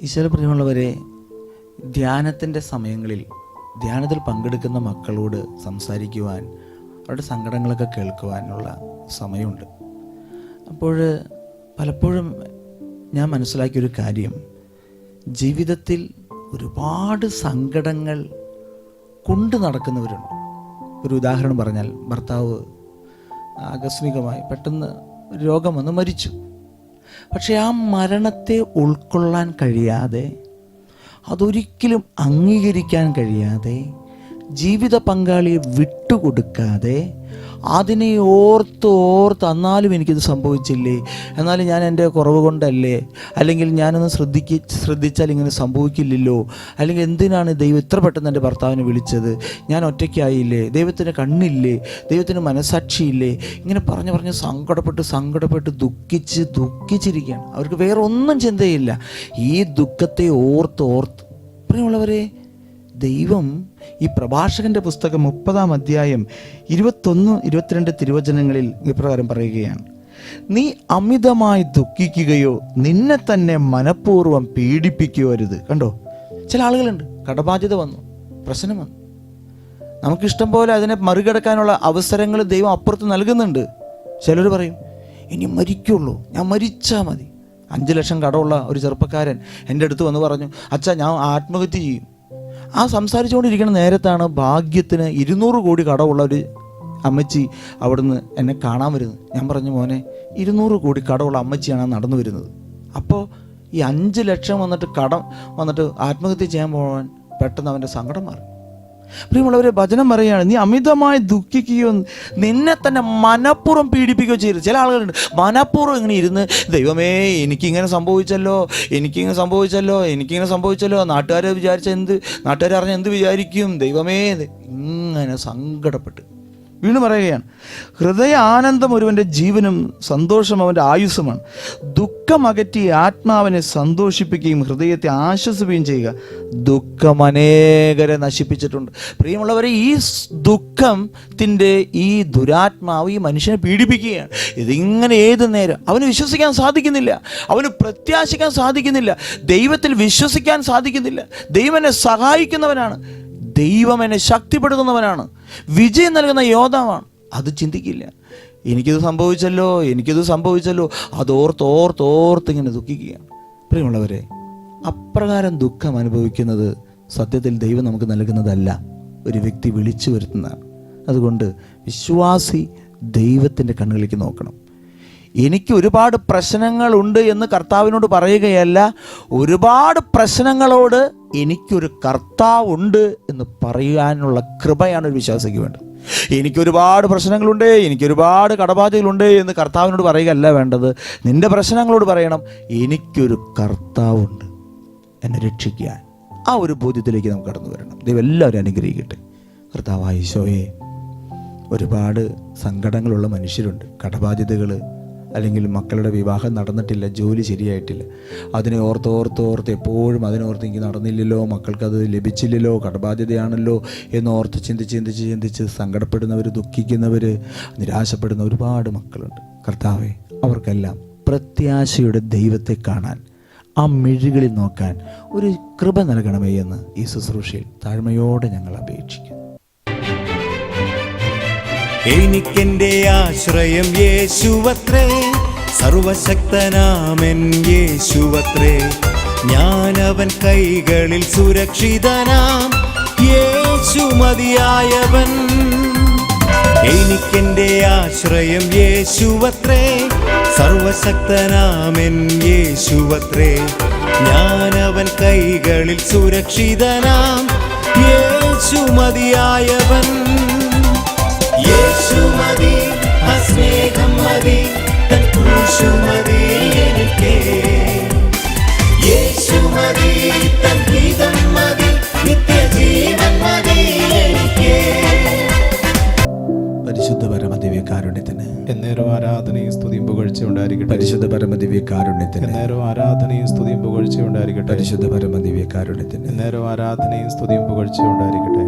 ഈശ്വര പ്രിയമുള്ളവരെ, ധ്യാനത്തിൻ്റെ സമയങ്ങളിൽ ധ്യാനത്തിൽ പങ്കെടുക്കുന്ന മക്കളോട് സംസാരിക്കുവാൻ, അവരുടെ സങ്കടങ്ങളൊക്കെ കേൾക്കുവാനുള്ള സമയമുണ്ട്. അപ്പോൾ പലപ്പോഴും ഞാൻ മനസ്സിലാക്കിയൊരു കാര്യം, ജീവിതത്തിൽ ഒരുപാട് സങ്കടങ്ങൾ കൊണ്ട് നടക്കുന്നവരുണ്ട്. ഒരു ഉദാഹരണം പറഞ്ഞാൽ, ഭർത്താവ് ആകസ്മികമായി പെട്ടെന്ന് രോഗം വന്ന് മരിച്ചു. പക്ഷെ ആ മരണത്തെ ഉൾക്കൊള്ളാൻ കഴിയാതെ, അതൊരിക്കലും അംഗീകരിക്കാൻ കഴിയാതെ, ജീവിത പങ്കാളിയെ വിട്ടുകൊടുക്കാതെ, അതിനെ ഓർത്ത് എന്നാലും എനിക്കിത് സംഭവിച്ചില്ലേ, എന്നാലും ഞാൻ എൻ്റെ കുറവ് കൊണ്ടല്ലേ, അല്ലെങ്കിൽ ഞാനൊന്ന് ശ്രദ്ധിച്ചാൽ ഇങ്ങനെ സംഭവിക്കില്ലല്ലോ, അല്ലെങ്കിൽ എന്തിനാണ് ദൈവം ഇത്ര പെട്ടെന്ന് എൻ്റെ ഭർത്താവിനെ വിളിച്ചത്, ഞാൻ ഒറ്റയ്ക്കായില്ലേ, ദൈവത്തിന് കണ്ണില്ലേ, ദൈവത്തിന് മനസാക്ഷിയില്ലേ, ഇങ്ങനെ പറഞ്ഞ് സങ്കടപ്പെട്ട് ദുഃഖിച്ചിരിക്കുകയാണ്. അവർക്ക് വേറെ ഒന്നും ചിന്തയില്ല. ഈ ദുഃഖത്തെ ഓർത്ത് പ്രിയമുള്ളവരെ, ദൈവം ഈ പ്രഭാഷകന്റെ പുസ്തകം 30-ാം അധ്യായം 21-22 തിരുവചനങ്ങളിൽ ഇപ്രകാരം പറയുകയാണ്: നീ അമിതമായി ദുഃഖിക്കുകയോ നിന്നെ തന്നെ മനഃപൂർവ്വം പീഡിപ്പിക്കുകയോ അരുത്. കണ്ടോ, ചില ആളുകളുണ്ട്, കടബാധ്യത വന്നു, പ്രശ്നം വന്നു, നമുക്കിഷ്ടം പോലെ അതിനെ മറികടക്കാനുള്ള അവസരങ്ങൾ ദൈവം അപ്പുറത്ത് നൽകുന്നുണ്ട്. ചിലർ പറയും, ഇനി മരിക്കുള്ളൂ, ഞാൻ മരിച്ചാൽ മതി. 5 ലക്ഷം കടമുള്ള ഒരു ചെറുപ്പക്കാരൻ എൻ്റെ അടുത്ത് വന്ന് പറഞ്ഞു, അച്ഛാ ഞാൻ ആത്മഹത്യ ചെയ്യും. ആ സംസാരിച്ചുകൊണ്ടിരിക്കുന്ന നേരത്താണ് ഭാഗ്യത്തിന് 200 കോടി കടമുള്ള ഒരു അമ്മച്ചി അവിടുന്ന് എന്നെ കാണാൻ വരുന്നത്. ഞാൻ പറഞ്ഞു, മോനെ, 200 കോടി കടമുള്ള അമ്മച്ചിയാണ് നടന്നു വരുന്നത്. അപ്പോൾ ഈ 5 ലക്ഷം വന്നിട്ട് ആത്മഹത്യ ചെയ്യാൻ പോകാൻ പെട്ടെന്ന് അവൻ്റെ സങ്കടം മാറി. പ്രിയമുള്ളവരെ, വചനം പറയുകയാണ്, നീ അമിതമായി ദുഃഖിക്കുകയോ നിന്നെ തന്നെ മനഃപൂർവ്വം പീഡിപ്പിക്കുകയോ ചെയ്യരുത്. ചില ആളുകളുണ്ട്, മനഃപൂർവ്വം ഇങ്ങനെ ഇരുന്ന്, ദൈവമേ എനിക്കിങ്ങനെ സംഭവിച്ചല്ലോ, നാട്ടുകാരറിഞ്ഞ എന്ത് വിചാരിക്കും, ദൈവമേ, ഇങ്ങനെ സങ്കടപ്പെട്ട് വീണ്ടും പറയുകയാണ്, ഹൃദയ ആനന്ദം ഒരുവൻ്റെ ജീവനും സന്തോഷം അവൻ്റെ ആയുസ്സുമാണ്. ദുഃഖമകറ്റി ആത്മാവിനെ സന്തോഷിപ്പിക്കുകയും ഹൃദയത്തെ ആശ്വസിപ്പിക്കുകയും ചെയ്യുക. ദുഃഖം അനേകരെ നശിപ്പിച്ചിട്ടുണ്ട്. പ്രിയമുള്ളവരെ, ഈ ദുഃഖത്തിൻ്റെ ഈ ദുരാത്മാവ് ഈ മനുഷ്യനെ പീഡിപ്പിക്കുകയാണ്. ഇതിങ്ങനെ ഏത് നേരം അവന് വിശ്വസിക്കാൻ സാധിക്കുന്നില്ല, അവന് പ്രത്യാശിക്കാൻ സാധിക്കുന്നില്ല, ദൈവത്തിൽ വിശ്വസിക്കാൻ സാധിക്കുന്നില്ല. ദൈവം എന്നെ സഹായിക്കുന്നവനാണ്, ദൈവം എന്നെ ശക്തിപ്പെടുത്തുന്നവനാണ്, വിജയം നൽകുന്ന യോദ്ധാവാണ്. അത് ചിന്തിക്കില്ല. എനിക്കിത് സംഭവിച്ചല്ലോ, അതോർത്ത് ഇങ്ങനെ ദുഃഖിക്കുകയാണ്. പ്രിയമുള്ളവരെ, അപ്രകാരം ദുഃഖം അനുഭവിക്കുന്നത് സത്യത്തിൽ ദൈവം നമുക്ക് നൽകുന്നതല്ല, ഒരു വ്യക്തി വിളിച്ചു വരുത്തുന്നതാണ്. അതുകൊണ്ട് വിശ്വാസി ദൈവത്തിൻ്റെ കണ്ണുകളിലേക്ക് നോക്കണം. എനിക്ക് ഒരുപാട് പ്രശ്നങ്ങളുണ്ട് എന്ന് കർത്താവിനോട് പറയുകയല്ല, ഒരുപാട് പ്രശ്നങ്ങളോട് എനിക്കൊരു കർത്താവുണ്ട് എന്ന് പറയാനുള്ള കൃപയാണ് ഒരു വിശ്വാസിക്ക് വേണ്ടത്. എനിക്കൊരുപാട് പ്രശ്നങ്ങളുണ്ട്, എനിക്കൊരുപാട് കടബാധ്യതകളുണ്ട് എന്ന് കർത്താവിനോട് പറയുകയല്ല വേണ്ടത്. നിന്റെ പ്രശ്നങ്ങളോട് പറയണം, എനിക്കൊരു കർത്താവുണ്ട് എന്നെ രക്ഷിക്കാൻ. ആ ഒരു ബോധ്യത്തിലേക്ക് നമുക്ക് കടന്നു വരണം. ദൈവം എല്ലാവരും അനുഗ്രഹിക്കട്ടെ. കർത്താവായ ഈശോയെ, ഒരുപാട് സങ്കടങ്ങളുള്ള മനുഷ്യരുണ്ട്, കടബാധ്യതകൾ, അല്ലെങ്കിൽ മക്കളുടെ വിവാഹം നടന്നിട്ടില്ല, ജോലി ശരിയായിട്ടില്ല, അതിനെ ഓർത്ത് എപ്പോഴും അതിനോർത്ത് എനിക്ക് നടന്നില്ലല്ലോ, മക്കൾക്കത് ലഭിച്ചില്ലല്ലോ, കടബാധ്യതയാണല്ലോ എന്നോർത്ത് ചിന്തിച്ച് സങ്കടപ്പെടുന്നവർ, ദുഃഖിക്കുന്നവർ, നിരാശപ്പെടുന്ന ഒരുപാട് മക്കളുണ്ട്. കർത്താവേ, അവർക്കെല്ലാം പ്രത്യാശയുടെ ദൈവത്തെ കാണാൻ, ആ മിഴികളിൽ നോക്കാൻ ഒരു കൃപ നൽകണമേ എന്ന് ഈ ശുശ്രൂഷയിൽ താഴ്മയോടെ ഞങ്ങൾ അപേക്ഷിക്കുന്നു. എനിക്കെന്റെ ആശ്രയം യേശുവത്രേ, സർവശക്തനാമൻ യേശുവത്രേ, ഞാനവൻ കൈകളിൽ സുരക്ഷിതനാം, യേശു മതിയായവൻ. എനിക്കെന്റെ ആശ്രയം യേശുവത്രേ, സർവശക്തനാമൻ യേശുവത്രേ, ഞാനവൻ കൈകളിൽ സുരക്ഷിതനാം, യേശു മതിയായവൻ. യേശു മതി, സ്നേഹം മതി, തൻ ക്രൂശു മതി എനിക്ക്. യേശു മതി, തൻ ഗീതം മതി, നിത്യജീവൻ മതി എനിക്ക്. പരിശുദ്ധ പരമദിവ്യകാരുണ്യത്തിന് എന്നേരം ആരാധനയും സ്തുതിയും പുകഴ്ചയും ഉണ്ടായിരിക്കട്ടെ. പരിശുദ്ധ പരമദിവ്യകാരുണ്യത്തിന് എന്നേരം ആരാധനയും സ്തുതിയും പുകഴ്ചയും ഉണ്ടായിരിക്കട്ടെ. പരിശുദ്ധ പരമദിവ്യകാരുണ്യത്തിന് എന്നേരം ആരാധനയും സ്തുതിയും പുകഴ്ചയും ഉണ്ടായിരിക്കട്ടെ.